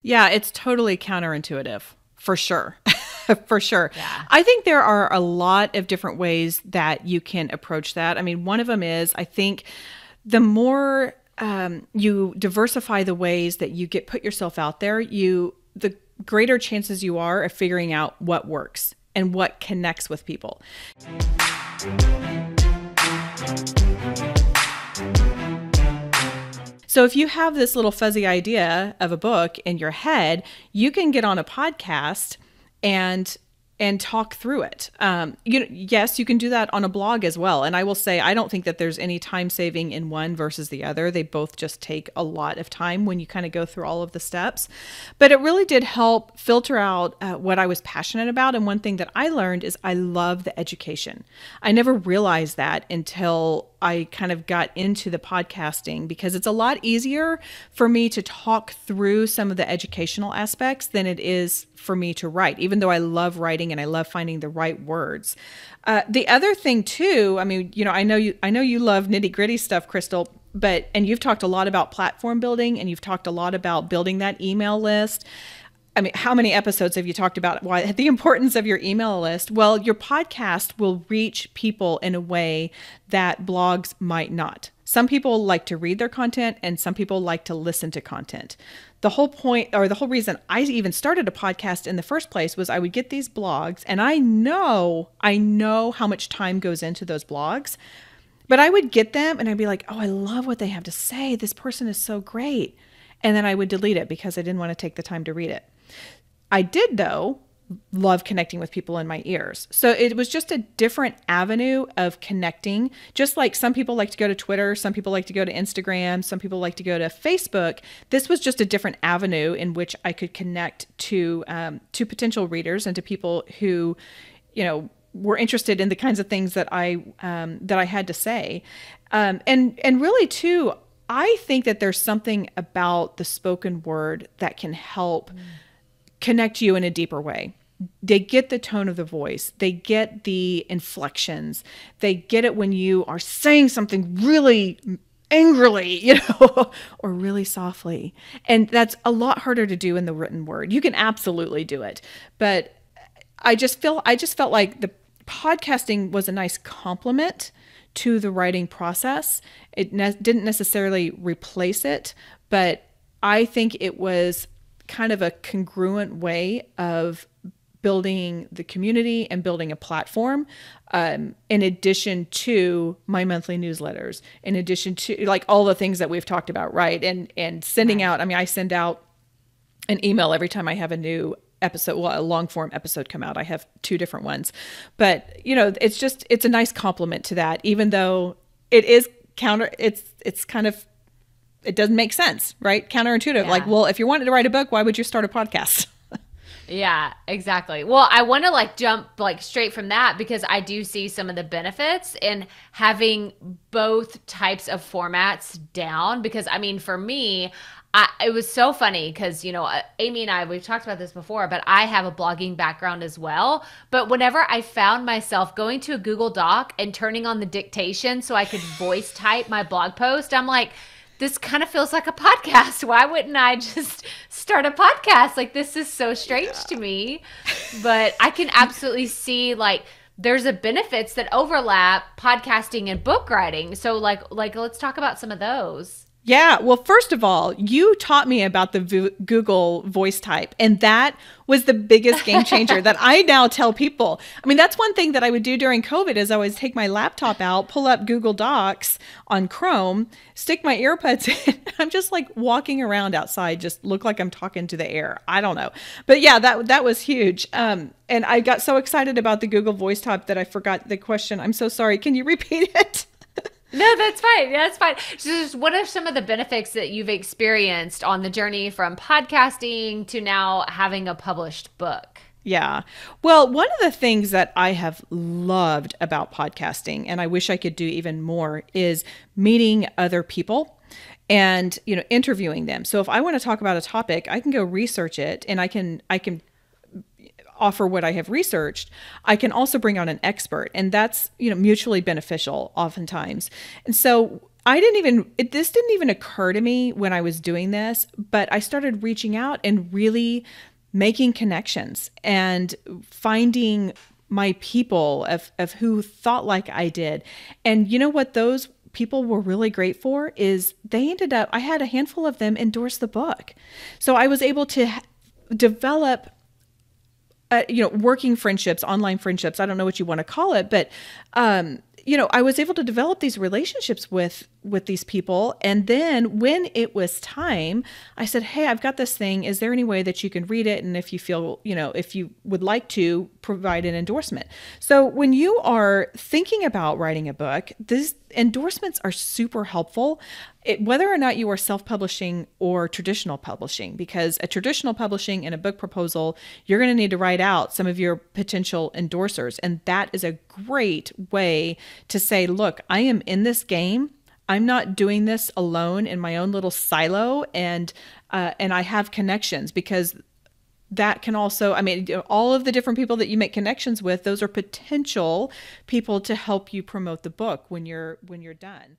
Yeah, it's totally counterintuitive, for sure. For sure. Yeah. I think there are a lot of different ways that you can approach that. I mean, one of them is, I think the more you diversify the ways that you put yourself out there, the greater chances you are of figuring out what works and what connects with people. So if you have this little fuzzy idea of a book in your head, you can get on a podcast and talk through it. Yes, you can do that on a blog as well. And I will say, I don't think that there's any time saving in one versus the other. They both just take a lot of time when you kind of go through all of the steps. But it really did help filter out what I was passionate about. And one thing that I learned is I love the education. I never realized that until I kind of got into the podcasting, because it's a lot easier for me to talk through some of the educational aspects than it is for me to write, even though I love writing and I love finding the right words. The other thing too, I mean, I know you love nitty gritty stuff, Crystal, and you've talked a lot about platform building, and you've talked a lot about building that email list. I mean, how many episodes have you talked about the importance of your email list? Well, your podcast will reach people in a way that blogs might not. Some people like to read their content and some people like to listen to content. The whole point, or the whole reason I even started a podcast in the first place, was I would get these blogs, and I know how much time goes into those blogs, but I would get them and I'd be like, oh, I love what they have to say. This person is so great. And then I would delete it because I didn't want to take the time to read it. I did, though, love connecting with people in my ears. So it was just a different avenue of connecting. Just like some people like to go to Twitter, some people like to go to Instagram, some people like to go to Facebook. This was just a different avenue in which I could connect to potential readers and to people who, were interested in the kinds of things that I had to say. And really, too, I think that there's something about the spoken word that can help connect you in a deeper way. They get the tone of the voice. They get the inflections. They get it when you are saying something really angrily, or really softly. And that's a lot harder to do in the written word. You can absolutely do it. But I just felt like the podcasting was a nice complement to the writing process. It didn't necessarily replace it, but I think it was kind of a congruent way of building the community and building a platform, in addition to my monthly newsletters, in addition to like all the things that we've talked about, right? And sending out, I send out an email every time I have a new episode, a long form episode come out. I have 2 different ones, but it's a nice complement to that, even though it is it's kind of, it doesn't make sense, right? Counterintuitive. Yeah. Like, well, if you wanted to write a book, why would you start a podcast? Yeah, exactly. Well, I want to jump straight from that, because I do see some of the benefits in having both types of formats down. Because for me, it was so funny because, Amy and I, we've talked about this before, but I have a blogging background as well. But whenever I found myself going to a Google Doc and turning on the dictation so I could voice type my blog post, I'm like, this kind of feels like a podcast. Why wouldn't I just start a podcast? This is so strange to me. But I can absolutely see there's a benefits that overlap podcasting and book writing. So let's talk about some of those. Yeah. Well, first of all, you taught me about the Google voice type, and that was the biggest game changer that I now tell people. That's one thing that I would do during COVID is I would take my laptop out, pull up Google Docs on Chrome, stick my earbuds in. I'm just walking around outside, just look like I'm talking to the air. I don't know. But yeah, that was huge. And I got so excited about the Google voice type that I forgot the question. I'm so sorry. Can you repeat it? No, that's fine. Yeah, that's fine. So just what are some of the benefits that you've experienced on the journey from podcasting to now having a published book? Yeah. Well, one of the things that I have loved about podcasting, and I wish I could do even more, is meeting other people and, interviewing them. So if I want to talk about a topic, I can go research it, and I can offer what I have researched. I can also bring on an expert, and that's, mutually beneficial oftentimes. And so this didn't even occur to me when I was doing this, but I started reaching out and really making connections and finding my people of who thought like I did. And you know what those people were really great for is I had a handful of them endorse the book. So I was able to develop working friendships, online friendships. I don't know what you want to call it, but, I was able to develop these relationships with these people. And then when it was time, I said, hey, I've got this thing. Is there any way that you can read it? And if you feel, if you would like to provide an endorsement. So when you are thinking about writing a book, these endorsements are super helpful, whether or not you are self-publishing or traditional publishing, because a traditional publishing and a book proposal, you're going to need to write out some of your potential endorsers. And that is a great way to say, look, I am in this game. I'm not doing this alone in my own little silo, and I have connections, because that can also, all of the different people that you make connections with, those are potential people to help you promote the book when you're done.